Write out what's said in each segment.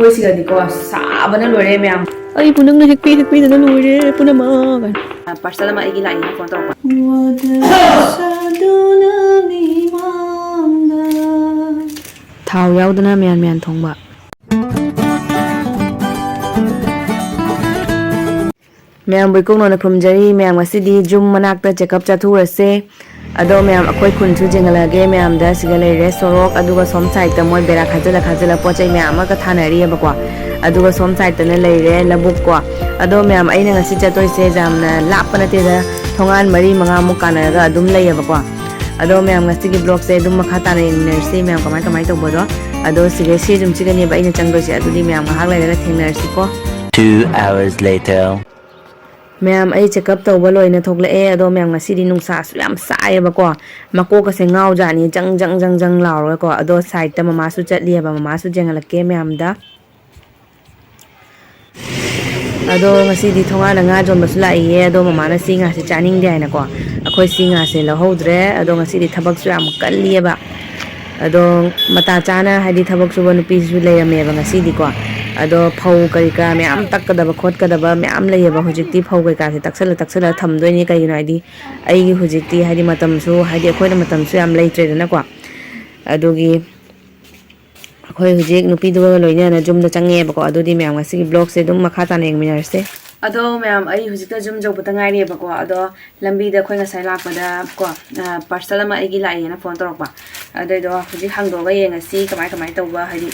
ꯑꯩꯈꯣꯏ ꯁꯤꯗꯗꯤꯀꯣ ꯁꯥꯕꯅ ꯂꯣꯏꯔꯦ ꯃꯌꯥꯝ ꯑꯩ ꯄꯨꯅꯪꯅ ꯍꯦꯛꯄꯤꯗꯅ ꯂꯣꯏꯔꯦ ꯄꯨꯅꯃꯛ ꯄꯥꯔꯁꯦꯜ ꯑꯃ ꯑꯩꯒꯤ ꯂꯥꯛꯏꯅ ꯐꯣꯟ ꯇꯧꯔꯛꯄ ꯊꯥꯎ ꯌꯥꯎꯗꯅ ꯃꯌꯥꯟ ꯃꯌꯥꯟ ꯊꯣꯡꯕ ꯃꯌꯥꯝꯕꯨ ꯏꯀꯣꯛꯅꯅ ꯈꯨꯔꯨꯝꯖꯔꯤ ꯃꯌꯥꯝ ꯉꯁꯤꯗꯤ ꯖꯨꯝ ꯃꯅꯥꯛꯇ ꯆꯦꯛꯑꯞ ꯆꯠꯊꯣꯛꯎꯔꯁꯦ ꯑꯗꯣ ꯃꯌꯥꯝ ꯑꯩꯈꯣꯏ ꯈꯨꯟꯁꯨ ꯌꯦꯡꯍꯜꯂꯒꯦ ꯃꯌꯥꯝꯗ ꯁꯤꯗ ꯂꯩꯔꯦ ꯁꯣꯔꯣꯛ ꯑꯗꯨꯒ ꯁꯣꯝ ꯁꯥꯏꯗꯇ ꯃꯣꯏ ꯕꯦꯔꯥ ꯈꯥꯖꯤꯜꯂ ꯄꯣꯠ ꯆꯩ ꯃꯌꯥꯝ ꯑꯃꯒ ꯊꯥꯅꯔꯤꯑꯕꯀꯣ ꯑꯗꯨꯒ ꯁꯣꯝ ꯁꯥꯏꯗꯇꯅ ꯂꯩꯔꯦ ꯂꯧꯕꯨꯛꯀꯣ ꯑꯗꯣ ꯃꯌꯥꯝ ꯑꯩꯅ ꯉꯁꯤ ꯆꯠꯇꯣꯏꯁꯦ ꯌꯥꯝꯅ ꯂꯥꯞꯄ ꯅꯠꯇꯦꯗ ꯊꯣꯡꯒꯥꯟ 4-5ꯃꯨꯛ ꯀꯥꯟꯅꯔꯒ ꯑꯗꯨꯝ ꯂꯩꯌꯦꯕꯀꯣ ꯑꯗꯣ ꯃꯌꯥꯝ ꯉꯁꯤꯒꯤ ꯕ꯭ꯂꯣꯒꯁꯦ ꯑꯗꯨꯝ ꯃꯈꯥ ꯇꯥꯅ ꯌꯦꯡꯃꯤꯟꯅꯔꯁꯤ ꯃꯌꯥꯝ ꯀꯃꯥꯏ ꯇꯧꯕꯗꯣ ꯑꯗꯣ ꯁꯤ ꯖꯨꯝꯁꯤꯒꯅꯦꯕ ꯑꯩꯅ ꯆꯪꯗꯣꯏꯁꯦ ꯑꯗꯨꯗꯤ ꯃꯌꯥꯝ ꯉꯥꯏꯍꯥꯛ ꯂꯩꯔꯒ ꯊꯦꯡꯅꯔꯁꯤꯀꯣ 2 hours later ꯃꯌꯥꯝ ꯑꯩ ꯆꯦꯛꯑꯞ ꯇꯧꯕ ꯂꯣꯏꯅ ꯊꯣꯛꯂꯛꯑꯦ ꯑꯗꯣ ꯃꯌꯥꯝ ꯉꯁꯤꯗꯤ ꯅꯨꯡꯁꯥꯁꯨ ꯌꯥꯝ ꯁꯥꯏꯌꯦꯕꯀꯣ ꯃꯀꯣꯛꯀꯁꯦ ꯉꯥꯎꯖꯥꯠꯅꯤ ꯖꯪ ꯂꯥꯎꯔꯒꯀꯣ ꯑꯗꯣ ꯁꯥꯏꯗꯇ ꯃꯃꯥꯁꯨ ꯆꯠꯂꯤꯑꯕ ꯃꯃꯥꯁꯨ ꯌꯦꯡꯍꯜꯂꯛꯀꯦ ꯃꯌꯥꯝꯗ ꯑꯗꯣ ꯉꯁꯤꯗꯤ ꯊꯣꯡꯒꯥꯟꯗ ꯉꯥ ꯌꯣꯟꯕꯁꯨ ꯂꯥꯛꯏꯌꯦ ꯑꯗꯣ ꯃꯃꯥꯅ ꯁꯤ ꯉꯥꯁꯦ ꯆꯥꯅꯤꯡꯗꯦ ꯍꯥꯏꯅꯀꯣ ꯑꯩꯈꯣꯏ ꯁꯤ ꯉꯥꯁꯦ ꯂꯧꯍꯧꯗ꯭ꯔꯦ ꯑꯗꯣ ꯉꯁꯤꯗꯤ ꯊꯕꯛꯁꯨ ꯌꯥꯝ ꯀꯜꯂꯤꯑꯕ ꯑꯗꯣ ꯃꯇꯥ ꯆꯥꯅ ꯍꯥꯏꯗꯤ ꯊꯕꯛ ꯁꯨꯕ ꯅꯨꯄꯤꯁꯨ ꯂꯩꯔꯝꯃꯦꯕ ꯉꯁꯤꯗꯤꯀꯣ ꯑꯗꯣ ꯐꯧ ꯀꯔꯤ ꯀꯔꯥ ꯃꯌꯥꯝ ꯇꯛꯀꯗꯕ ꯈꯣꯠꯀꯗꯕ ꯃꯌꯥम ꯂꯩꯌꯦꯕ ꯍꯧꯖꯤꯛꯇꯤ ꯐꯧ ꯀꯩꯀꯥꯁꯦ ꯇꯛꯁꯜꯂ ꯊꯝꯗꯣꯏꯅꯤ ꯀꯩꯒꯤꯅꯣ ꯍꯥꯏꯗꯤ ꯑꯩꯒꯤ ꯍꯧꯖꯤꯛꯇꯤ ꯍꯥꯏꯗꯤ ꯃꯇꯝꯁꯨ ꯍꯥꯏꯗꯤ ꯑꯩꯈꯣꯏꯅ ꯃꯇꯝꯁꯨ ꯌꯥꯝ ꯂꯩꯇ꯭ꯔꯦꯗꯅꯀꯣ ꯑꯗꯨꯒꯤ ꯑꯩꯈꯣꯏ ꯍꯧꯖꯤꯛ ꯅꯨꯄꯤꯗꯨꯒ ꯂꯣꯏꯅꯅ ꯖꯨꯝꯗ ꯆꯪꯉꯦꯕꯀꯣ ꯑꯗꯨꯗꯤ ꯃꯌꯥꯝ ꯉꯁꯤꯒꯤ ꯕ꯭ꯂꯣꯒꯁꯦ ꯑꯗꯨꯝ ꯃꯈꯥ ꯇꯥꯅ ꯌꯦꯡꯃꯤꯟꯅꯔꯁꯦ ꯑꯗꯣ ꯃꯌꯥꯝ ꯑꯩ ꯍꯧꯖꯤꯛꯇ ꯖꯨꯝ ꯌꯧꯕꯇ ꯉꯥꯏꯔꯤꯑꯕꯀꯣ ꯑꯗꯣ ꯂꯝꯕꯤꯗ ꯑꯩꯈꯣꯏ ꯉꯁꯥꯏ ꯂꯥꯛꯄꯗ ꯀꯣ ꯄꯥꯔꯁꯦꯜ ꯑꯃ ꯑꯩꯒꯤ ꯂꯥꯛꯏꯅ ꯐꯣꯟ ꯇꯧꯔꯛꯄ ꯑꯗꯨꯏꯗꯣ ꯍꯧꯖꯤꯛ ꯍꯥꯡꯗꯣꯛꯑꯒ ꯌꯦꯡꯉꯁꯤ ꯀꯃꯥꯏ ꯇꯧꯕ ꯍꯥꯏꯗꯤ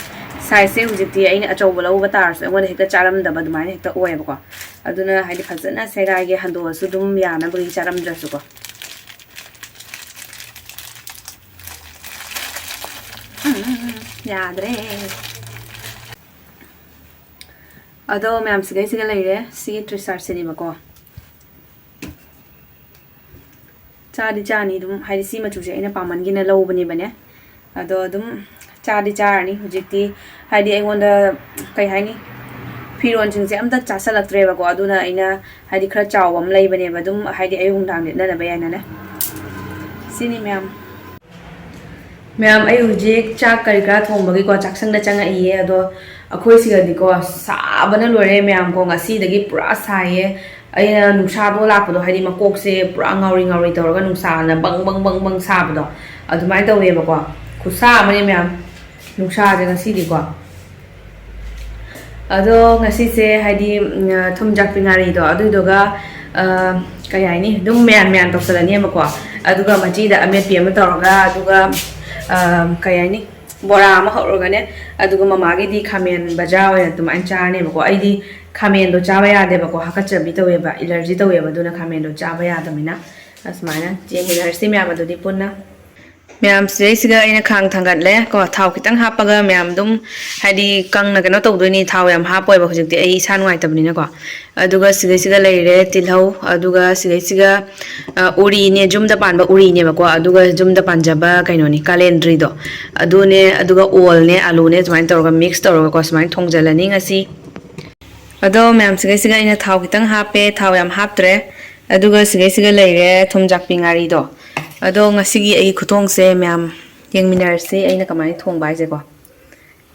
ꯁꯥꯏꯖꯁꯦ ꯍꯧꯖꯤꯛꯇꯤ ꯑꯩꯅ ꯑꯆꯧꯕ ꯂꯧꯕ ꯇꯥꯔꯁꯨ ꯑꯩꯉꯣꯟꯗ ꯍꯦꯛꯇ ꯆꯥꯔꯝꯗꯕ ꯑꯗꯨꯃꯥꯏꯅ ꯍꯦꯛꯇ ꯑꯣꯏꯌꯦꯕꯀꯣ ꯑꯗꯨꯅ ꯍꯥꯏꯗꯤ ꯐꯖꯅ ꯁꯦꯒꯥꯏꯒꯦ ꯍꯟꯗꯣꯛꯑꯁꯨ ꯑꯗꯨꯝ ꯌꯥꯅꯕꯒꯤ ꯆꯥꯔꯝꯗ꯭ꯔꯁꯨꯀꯣ ꯌꯥꯗ꯭ꯔꯦ ꯑꯗꯣ ꯃꯌꯥꯝ ꯁꯤꯒ ꯂꯩꯔꯦ ꯁꯤꯒꯤ ꯇ꯭ꯔꯤꯁꯥꯔꯠꯁꯤꯅꯦꯕꯀꯣ ꯆꯥꯗꯤ ꯆꯥꯅꯤ ꯑꯗꯨꯝ ꯍꯥꯏꯗꯤ ꯁꯤ ꯃꯆꯨꯁꯦ ꯑꯩꯅ ꯄꯥꯝꯃꯟꯒꯤꯅ ꯂꯧꯕꯅꯦꯕꯅꯦ ꯑꯗꯣ ꯑꯗꯨꯝ ꯆꯥꯗꯤ ꯆꯥꯔꯅꯤ ꯍꯧꯖꯤꯛꯇꯤ ꯍꯥꯏꯗꯤ ꯑꯩꯉꯣꯟꯗ ꯀꯩ ꯍꯥꯏꯅꯤ ꯐꯤꯔꯣꯟꯁꯤꯡꯁꯦ ꯑꯝꯇ ꯆꯥꯁꯜꯂꯛꯇ꯭ꯔꯦꯕꯀꯣ ꯑꯗꯨꯅ ꯑꯩꯅ ꯍꯥꯏꯗꯤ ꯈꯔ ꯆꯥꯎꯕ ꯑꯃ ꯂꯩꯕꯅꯦꯕ ꯑꯗꯨꯝ ꯍꯥꯏꯗꯤ ꯑꯌꯨꯛ ꯅꯨꯡꯗꯥꯡ ꯂꯤꯠꯅꯅꯕ ꯌꯥꯏꯅꯅꯦ ꯁꯤꯅꯤ ꯃꯌꯥꯝ ꯑꯩ ꯍꯧꯖꯤꯛ ꯆꯥꯛ ꯀꯔꯤ ꯀꯔꯥ ꯊꯣꯡꯕꯒꯤꯀꯣ ꯆꯥꯛꯁꯪꯗ ꯆꯪꯉꯛꯏꯌꯦ ꯑꯗꯣ ꯑꯩꯈꯣꯏ ꯁꯤꯗꯗꯤꯀꯣ ꯁꯥꯕꯅ ꯂꯣꯏꯔꯦ ꯃꯌꯥꯝꯀꯣ ꯉꯁꯤꯗꯒꯤ ꯄꯨꯔꯥ ꯁꯥꯏꯌꯦ ꯑꯩꯅ ꯅꯨꯡꯁꯥꯗꯣ ꯂꯥꯛꯄꯗꯣ ꯍꯥꯏꯗꯤ ꯃꯀꯣꯛꯁꯦ ꯄꯨꯔꯥ ꯉꯥꯎꯔꯤ ꯇꯧꯔꯒ ꯅꯨꯡꯁꯥꯅ ꯕꯪ ꯁꯥꯕꯗꯣ ꯑꯗꯨꯃꯥꯏꯅ ꯇꯧꯋꯦꯕꯀꯣ ꯈꯨꯠꯁꯥ ꯑꯃꯅꯦ ꯃꯌꯥꯝ ꯅꯨꯡꯁꯥꯁꯦ ꯉꯁꯤꯗꯤꯀꯣ ꯑꯗꯣ ꯉꯁꯤꯁꯦ ꯍꯥꯏꯗꯤ ꯊꯨꯝꯖꯥꯛꯄꯤ ꯉꯥꯔꯤꯗꯣ ꯑꯗꯨꯏꯗꯨꯒ ꯀꯩ ꯍꯥꯏꯅꯤ ꯑꯗꯨꯝ ꯃꯌꯥꯟ ꯇꯧꯁꯜꯂꯅꯦꯕꯀꯣ ꯑꯗꯨꯒ ꯃꯆꯤꯗ ꯑꯃꯦꯠꯄꯤ ꯑꯃ ꯇꯧꯔꯒ ꯑꯗꯨꯒ ꯀꯩ ꯍꯥꯏꯅꯤ ꯕꯣꯔꯥ ꯑꯃ ꯍꯧꯔꯒꯅꯦ ꯑꯗꯨꯒ ꯃꯃꯥꯒꯤꯗꯤ ꯈꯥꯃꯦꯟ ꯕꯖꯥꯔ ꯑꯣꯏꯅ ꯑꯗꯨꯃꯥꯏꯅ ꯆꯥꯔꯅꯦꯕꯀோ ꯑꯩꯗꯤ ꯈꯥꯃꯦꯟꯗꯣ ꯆꯥꯕ ꯌꯥꯗꯦꯕꯀꯣ ꯍꯥꯀꯠꯆꯕꯤ ꯇꯧꯋꯦꯕ ꯑꯦꯂꯔꯖꯤ ꯇꯧꯋꯦꯕ ꯑꯗꯨꯅ ꯈꯥꯃꯦꯟꯗꯣ ꯆꯥꯕ ꯌꯥꯗꯕꯅꯤ나 ꯑꯁꯨꯃꯥꯏꯅ ꯌꯦꯡꯃꯤꯟꯅꯔꯁꯤ ꯃꯌꯥꯝ ꯑꯗꯨꯗꯤ ꯄꯨꯟꯅ ꯃꯌꯥꯝ ꯁꯤꯗꯩꯁꯤꯗ ꯑꯩꯅ ꯈꯥꯡ ꯊꯥꯡꯒꯠꯂꯦ ꯀꯣ ꯊꯥꯎ ꯈꯤꯇꯪ ꯍꯥꯞꯄꯒ ꯃꯌꯥꯝ ꯑꯗꯨꯝ ꯍꯥꯏꯗꯤ ꯀꯪꯅ ꯀꯩꯅꯣ ꯇꯧꯗꯣꯏꯅꯤ ꯊꯥꯎ ꯌꯥꯝ ꯍꯥꯞꯄꯣꯏꯕ ꯍꯧꯖꯤꯛꯇꯤ ꯑꯩ ꯏꯁꯥ ꯅꯨꯡꯉꯥꯏꯇꯕꯅꯤꯅꯀꯣ ꯑꯗꯨꯒ ꯁꯤꯗꯩꯁꯤꯒ ꯂꯩꯔꯦ ꯇꯤꯜꯍꯧ ꯑꯗꯨꯒ ꯁꯤꯗꯩꯁꯤꯒ ꯎꯔꯤꯅꯦ ꯖꯨꯝꯗ ꯄꯥꯟꯕ ꯎꯔꯤꯅꯦꯕꯀꯣ ꯑꯗꯨꯒ ꯖꯨꯝꯗ ꯄꯥꯟꯖꯕ ꯀꯩꯅꯣꯅꯤ ꯀꯥꯂꯦꯟꯗ꯭ꯔꯤꯗꯣ ꯑꯗꯨꯅꯦ ꯑꯗꯨꯒ ꯑꯣꯜꯅꯦ ꯑꯥꯂꯨꯅꯦ ꯁꯨꯃꯥꯏꯅ ꯇꯧꯔꯒ ꯃꯤꯛꯁ ꯇꯧꯔꯒꯀꯣ ꯁꯨꯃꯥꯏꯅ ꯊꯣꯡꯖꯜꯂꯅꯤ ꯉꯁꯤ ꯑꯗꯣ ꯃꯌꯥꯝ ꯁꯤꯒꯩꯁꯤꯒ ꯑꯩꯅ ꯊꯥꯎ ꯈꯤꯇꯪ ꯍꯥꯞꯄꯦ ꯊꯥꯎ ꯌꯥꯝ ꯍꯥꯞꯇ꯭ꯔꯦ ꯑꯗꯨꯒ ꯁꯤꯒꯩꯁꯤꯒ ꯂꯩꯔꯦ ꯊꯨꯝꯖꯥꯛꯄꯤ ꯉꯥꯔꯤꯗꯣ ꯑꯗꯣ ꯉꯁꯤꯒꯤ ꯑꯩꯒꯤ ꯈꯨꯊꯣꯡꯁꯦ ꯃꯌꯥꯝ ꯌꯦꯡꯃꯤꯟꯅꯔꯁꯤ ꯑꯩꯅ ꯀꯃꯥꯏꯅ ꯊꯣꯡꯕ ꯍꯥꯏꯁꯦꯀꯣ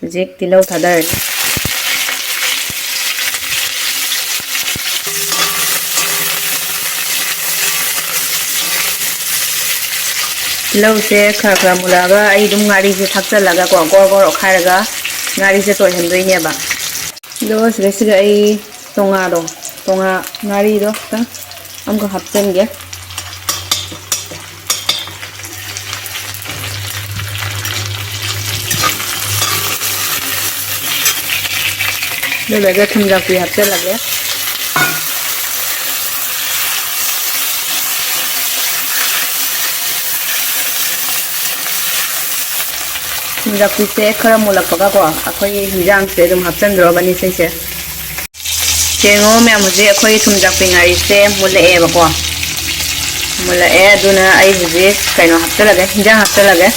ꯍꯧꯖꯤꯛ ꯇꯤꯜꯍꯧ ꯊꯥꯗꯔꯅꯤ ꯇꯤꯜꯍꯧꯁꯦ ꯈꯔ ꯃꯨꯜꯂꯛꯑꯒ ꯑꯩ ꯑꯗꯨꯝ ꯉꯥꯔꯤꯁꯦ ꯊꯥꯛꯆꯜꯂꯒꯀꯣ ꯒꯣꯔ ꯑꯣꯠꯈꯥꯏꯔꯒ ꯉꯥꯔꯤꯁꯦ ꯇꯣꯏꯍꯟꯗꯣꯏꯅꯦꯕ ꯑꯗꯨꯒ ꯁꯤꯗꯩꯁꯤꯗ ꯑꯩ ꯇꯣꯉꯥ ꯉꯥꯔꯤꯗꯣ ꯈꯤꯇꯪ ꯑꯃꯨꯛꯀ ꯍꯥꯞꯆꯤꯟꯒꯦ ꯑꯗꯨꯒ ꯊꯨꯝꯖꯥꯛꯄꯤ ꯍꯥꯞꯆꯜꯂꯒꯦ ꯊꯨꯝꯖꯥꯛꯄꯤꯁꯦ ꯈꯔ ꯃꯨꯜꯂꯛꯄꯒꯀꯣ ꯑꯩꯈꯣꯏꯒꯤ ꯍꯤꯟꯖꯥꯡꯁꯦ ꯑꯗꯨꯝ ꯍꯥꯞꯆꯟꯗ꯭ꯔꯣꯕꯅꯤ ꯁꯤꯁꯦ ꯌꯦꯡꯉꯣ ꯃꯌꯥꯝ ꯍꯧꯖꯤꯛ ꯑꯩꯈꯣꯏꯒꯤ ꯊꯨꯝꯖꯥꯛꯄꯤ ꯉꯥꯔꯤꯁꯦ ꯃꯨꯜꯂꯛꯑꯦꯕꯀꯣ ꯃꯨꯜꯂꯛꯑꯦ ꯑꯗꯨꯅ ꯑꯩ ꯍꯧꯖꯤꯛ ꯀꯩꯅꯣ ꯍꯥꯞꯆꯜꯂꯒꯦ ꯍꯤꯟꯖꯥꯡ ꯍꯥꯞꯆꯜꯂꯒꯦ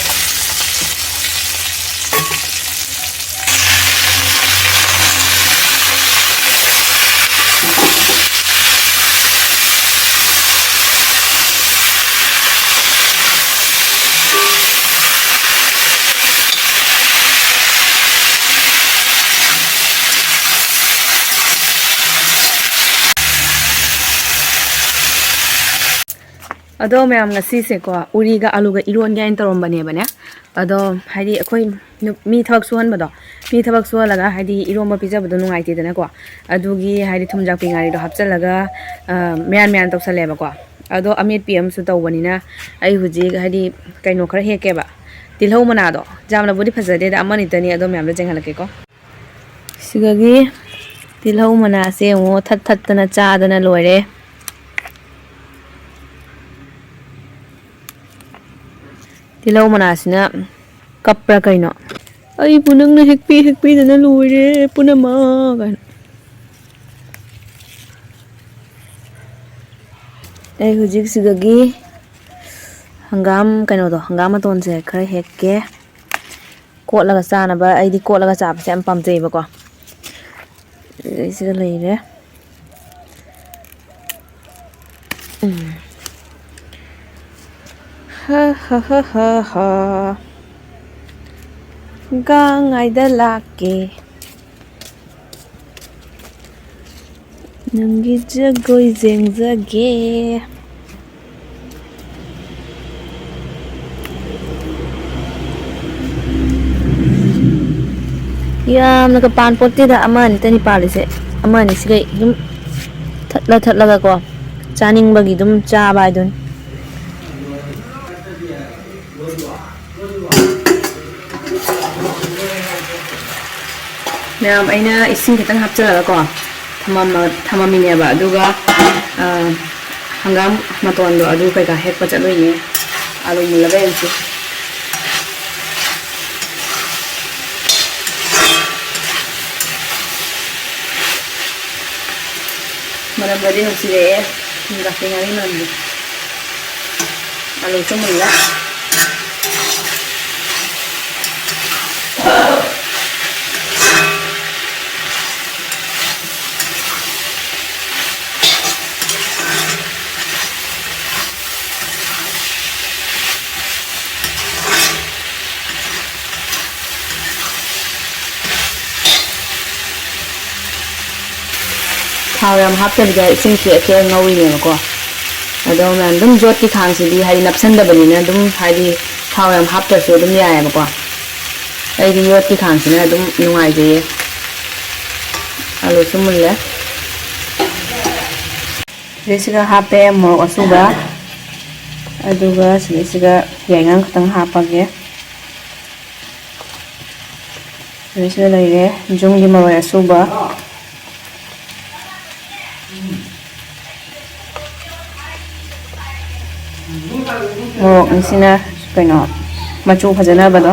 ꯑꯗꯣ ꯃꯌꯥꯝ ꯉꯁꯤꯁꯦꯀꯣ ꯎꯔꯤꯒ ꯑꯂꯨꯒ ꯏꯔꯣꯟꯒꯦ ꯍꯥꯏꯅ ꯇꯧꯔꯝꯕꯅꯦꯕꯅꯦ ꯑꯗꯣ ꯍꯥꯏꯗꯤ ꯑꯩꯈꯣꯏ ꯃꯤ ꯊꯕꯛ ꯁꯨꯍꯟꯕꯗꯣ ꯃꯤ ꯊꯕꯛ ꯁꯨꯍꯜꯂꯒ ꯍꯥꯏꯗꯤ ꯏꯔꯣꯟꯕ ꯄꯤꯖꯕꯗꯣ ꯅꯨꯡꯉꯥꯏꯇꯦꯗꯅꯀꯣ ꯑꯗꯨꯒꯤ ꯍꯥꯏꯗꯤ ꯊꯨꯝꯖꯥꯛꯄꯤ ꯉꯥꯔꯤꯗꯣ ꯍꯥꯞꯆꯤꯜꯂꯒ ꯃꯌꯥꯟ ꯃꯌꯥꯟ ꯇꯧꯁꯜꯂꯦꯕꯀꯣ ꯑꯗꯣ ꯑꯃꯦꯠꯄꯤ ꯑꯃꯁꯨ ꯇꯧꯕꯅꯤꯅ ꯑꯩ ꯍꯧꯖꯤꯛ ꯍꯥꯏꯗꯤ ꯀꯩꯅꯣ ꯈꯔ ꯍꯦꯛꯀꯦꯕ ꯇꯤꯜꯍꯧ ꯃꯅꯥꯗꯣ ꯌꯥꯝꯅꯕꯨꯗꯤ ꯐꯖꯗꯦꯗ ꯑꯃꯅꯤꯇꯅꯤ ꯑꯗꯣ ꯃꯌꯥꯝꯗ ꯆꯦꯡꯍꯜꯂꯛꯀꯦꯀꯣ ꯁꯤꯒꯤ ꯇꯤꯜꯍꯧ ꯃꯅꯥꯁꯦ ꯑꯃꯨꯛ ꯊꯠꯇꯅ ꯆꯥꯗꯅ ꯂꯣꯏꯔꯦ ꯇꯤꯜꯍꯧ ꯃꯅꯥꯁꯤꯅ ꯀꯞꯄ꯭ꯔꯥ ꯀꯩꯅꯣ ꯑꯩꯕꯨ ꯅꯪꯅ ꯍꯦꯛꯄꯤꯗꯅ ꯂꯣꯏꯔꯦ ꯄꯨꯝꯅꯃꯛ ꯀꯥꯏꯅ ꯑꯩ ꯍꯧꯖꯤꯛ ꯁꯤꯗꯒꯤ ꯍꯪꯒꯥꯝ ꯀꯩꯅꯣꯗꯣ ꯍꯪꯒꯥꯝ ꯃꯇꯣꯟꯁꯦ ꯈꯔ ꯍꯦꯛꯀꯦ ꯀꯣꯠꯂꯒ ꯆꯥꯅꯕ ꯑꯩꯗꯤ ꯀꯣꯠꯂꯒ ꯆꯥꯕꯁꯦ ꯌꯥꯝ ꯄꯥꯝꯖꯩꯌꯦꯕꯀꯣ ꯁꯤꯗ ꯂꯩꯔꯦ ꯒꯥꯡꯉꯥꯏꯗ ꯂꯥꯛꯀꯦ ꯅꯪꯒꯤ ꯖꯒꯣꯏ ꯌꯦꯡꯖꯒꯦ ꯌꯥꯝꯅꯒ ꯄꯥꯟ ꯄꯣꯠꯇꯦꯗ ꯑꯃ ꯑꯅꯤꯇꯅꯤ ꯄꯥꯜꯂꯤꯁꯦ ꯑꯃ ꯑꯅꯤꯁꯤꯒꯩ ꯑꯗꯨꯝ ꯊꯠꯂꯒꯀꯣ ꯆꯥꯅꯤꯡꯕꯒꯤ ꯑꯗꯨꯝ ꯆꯥꯕ ꯍꯥꯏꯗꯨꯅꯤ ꯃꯌꯥꯝ ꯑꯩꯅ ꯏꯁꯤꯡ ꯈꯤꯇꯪ ꯍꯥꯞꯆꯤꯜꯂꯒꯀꯣ ꯊꯝꯃꯝꯃꯤꯅꯦꯕ ꯑꯗꯨꯒ ꯍꯪꯒꯥꯝ ꯃꯇꯣꯟꯗꯣ ꯑꯗꯨ ꯀꯩꯀꯥ ꯍꯦꯛꯄ ꯆꯠꯂꯣꯏꯅꯦ ꯑꯂꯨ ꯃꯨꯜꯂꯒ ꯌꯦꯡꯁꯤ ꯃꯅꯝꯒꯗꯤ ꯅꯨꯡꯁꯤꯔꯛꯑꯦ ꯊꯨꯝꯖꯥꯛꯄꯤ ꯉꯥꯔꯤ ꯃꯅꯝꯗꯤ ꯑꯂꯨꯁꯨ ꯃꯨꯜꯂꯦ ꯊꯥꯎ ꯌꯥꯝ ꯍꯥꯞꯇꯕꯤꯗ ꯏꯁꯤꯡꯁꯦ ꯑꯈꯦꯛ ꯉꯧꯔꯤꯅꯦꯕꯀꯣ ꯑꯗꯣ ꯃꯌꯥꯝ ꯑꯗꯨꯝ ꯌꯣꯠꯀꯤ ꯈꯥꯡꯁꯤꯗꯤ ꯍꯥꯏꯗꯤ ꯅꯞꯁꯟꯗꯕꯅꯤꯅ ꯑꯗꯨꯝ ꯍꯥꯏꯗꯤ ꯊꯥꯎ ꯌꯥꯝ ꯍꯥꯞꯇ꯭ꯔꯁꯨ ꯑꯗꯨꯝ ꯌꯥꯏꯑꯕꯀꯣ ꯑꯩꯗꯤ ꯌꯣꯠꯀꯤ ꯈꯥꯡꯁꯤꯅ ꯑꯗꯨꯝ ꯅꯨꯡꯉꯥꯏꯖꯩꯌꯦ ꯑꯂꯨꯁꯨ ꯃꯨꯜꯂꯦ ꯁꯤꯗꯩꯁꯤꯒ ꯍꯥꯞꯄꯦ ꯃꯣꯔꯣꯛ ꯑꯁꯨꯕ ꯑꯗꯨꯒ ꯁꯤꯗꯩꯁꯤꯒ ꯌꯥꯏꯉꯪ ꯈꯛꯇꯪ ꯍꯥꯞꯄꯒꯦ ꯁꯤꯗꯩꯁꯤꯗ ꯂꯩꯔꯦ ꯌꯨꯝꯒꯤ ꯃꯔꯣꯏ ꯑꯁꯨꯕ ꯃꯣꯔꯣꯛꯅꯤꯁꯤꯅ ꯀꯩꯅꯣ ꯃꯆꯨ ꯐꯖꯅꯕꯗꯣ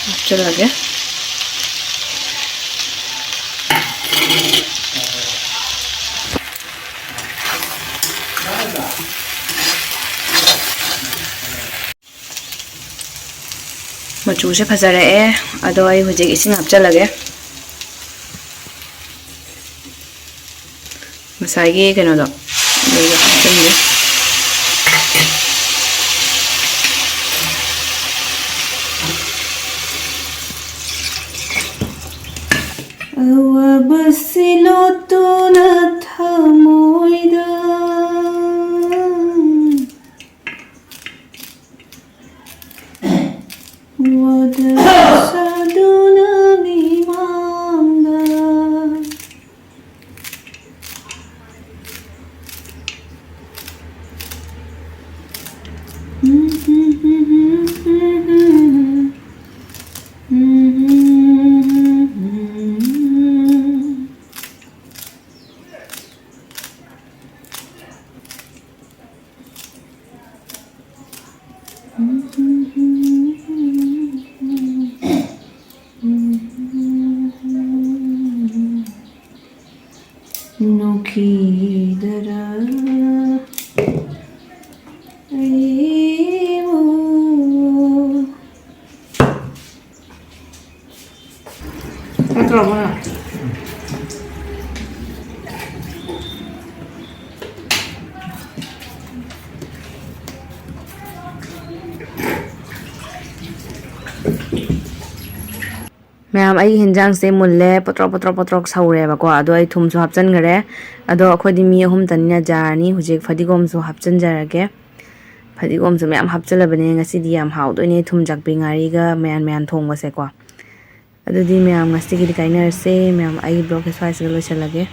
ꯍꯥꯞꯆꯤꯜꯂꯒꯦ ꯃꯆꯨꯁꯦ ꯐꯖꯔꯛꯑꯦ ꯑꯗꯣ ꯑꯩ ꯍꯧꯖꯤꯛ ꯏꯁꯤꯡ ꯍꯥꯞꯆꯤꯜꯂꯒꯦ ꯉꯁꯥꯏꯒꯤ ꯀꯩꯅꯣꯗꯣ ꯑꯗꯨꯒ ꯍꯥꯞꯆꯤꯟꯒꯦ ꯑꯋꯥꯕꯁꯤ ꯂꯣꯠꯇꯨꯅ ꯊꯃꯣꯏꯗ ꯋꯥꯗ ꯁꯥꯗꯨꯅ ꯃꯤꯃꯥꯡꯗ ꯅꯨꯡꯈꯤꯗꯔ ꯑꯩꯕꯨ ꯅꯠꯇ꯭ꯔꯕ ꯃꯌꯥꯝ ꯑꯩꯒꯤ ꯍꯤꯟꯖꯥꯡꯁꯦ ꯃꯨꯜꯂꯦ ꯄꯣꯇ꯭ꯔꯣꯛ ꯁꯧꯔꯦꯕꯀꯣ ꯑꯗꯣ ꯑꯩ ꯊꯨꯝꯁꯨ ꯍꯥꯞꯆꯟꯈ꯭ꯔꯦ ꯑꯗꯣ ꯑꯩꯈꯣꯏꯗꯤ ꯃꯤ 3ꯇꯅꯤꯅ ꯖꯥꯔꯅꯤ ꯍꯧꯖꯤꯛ ꯐꯗꯤꯒꯣꯝꯁꯨ ꯍꯥꯞꯆꯟꯖꯔꯒꯦ ꯐꯗꯤꯒꯣꯝꯁꯨ ꯃꯌꯥꯝ ꯍꯥꯞꯆꯜꯂꯕꯅꯦ ꯉꯁꯤꯗꯤ ꯌꯥꯝ ꯍꯥꯎꯗꯣꯏꯅꯦ ꯊꯨꯝꯖꯥꯛꯄꯤ ꯉꯥꯔꯤꯒ ꯃꯌꯥꯟ ꯊꯣꯡꯕꯁꯦꯀꯣ ꯑꯗꯨꯗꯤ ꯃꯌꯥꯝ ꯉꯁꯤꯒꯤꯗꯤ ꯀꯥꯏꯅꯔꯁꯦ ꯃꯌꯥꯝ ꯑꯩꯒꯤ ꯕ꯭ꯂꯣꯒꯁꯦ ꯁ꯭ꯋꯥꯏꯁꯤꯗ ꯂꯣꯏꯁꯤꯜꯂꯒꯦ